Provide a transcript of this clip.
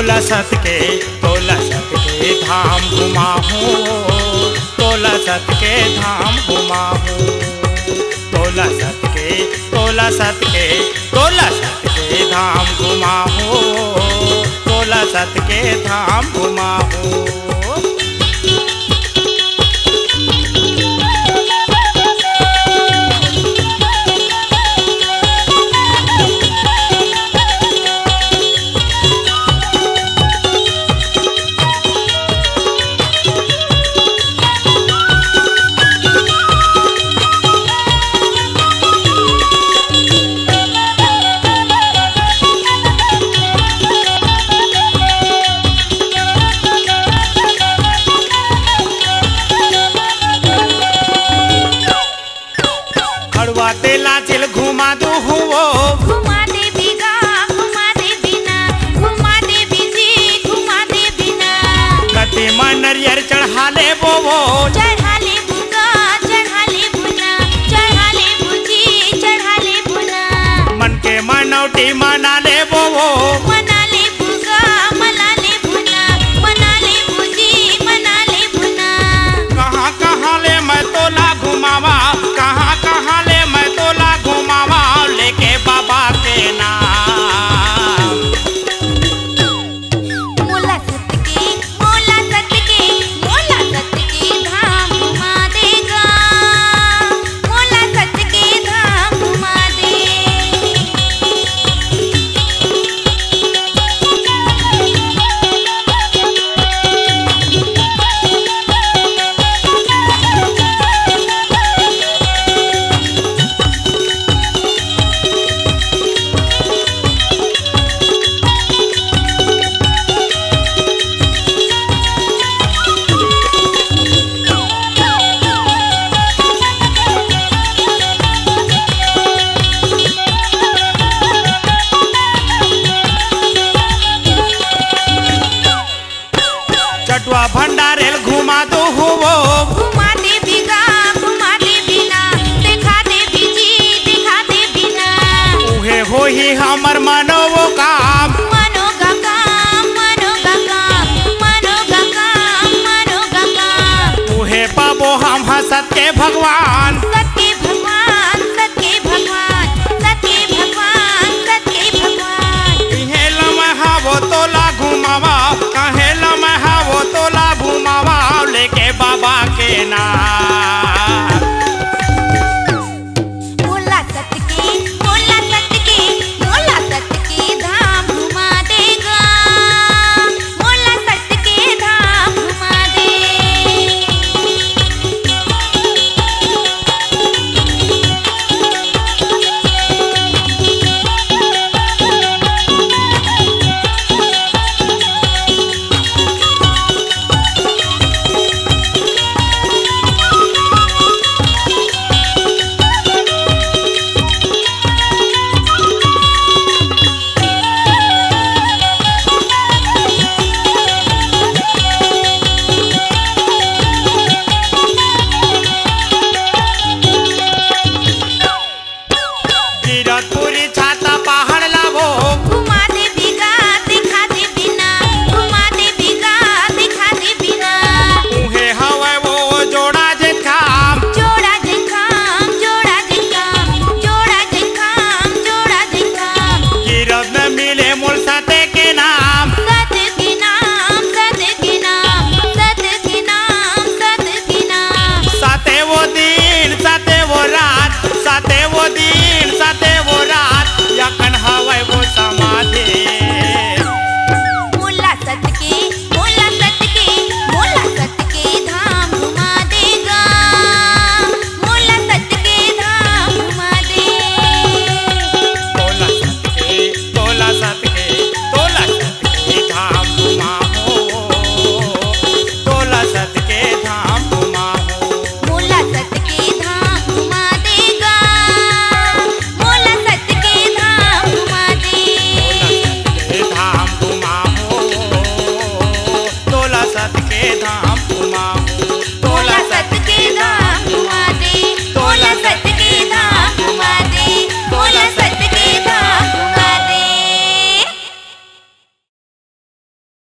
तोला सत के धाम घुमाहूँ, तोला सत के धाम घुमाहूँ, तोला सत के धाम घुमाहूँ, तोला सत के धाम घुमाहूँ। तेला चिल घुमा दू हुओ, घुमा दे बिगा, घुमा दे बिना, घुमा दे बिजी, घुमा दे बिना। कति मन नरियर चढ़ा ले बोवो, चढ़ा ले भुगा, चढ़ा ले भुना, चढ़ा ले भुजी, चढ़ा ले भुना। मन के मनौटी मना ले बोवो, मना ले भुगा, मना ले भुना, मना ले भुजी, मना ले भुना। कहाँ कहाँ ले मैं तोला घुमावा, कहाँ कहाँ ले मैं तोला घुमावा, लेके बाबा के नाम। मोला सत के धाम घुमा देगा, मोला सत के धाम घुमा दे। चटवा भंडारेल घुमा दो हुओ, घुमा दे बिगा, घुमा दे बिना, दिखा दे बिजी, दिखा दे बिना। उहे हो ही हमर मनोवो काम, मनोगा काम, मनोगा काम, मनोगा काम, मनोगा काम। उहे पाबो हम हंसत के भगवान।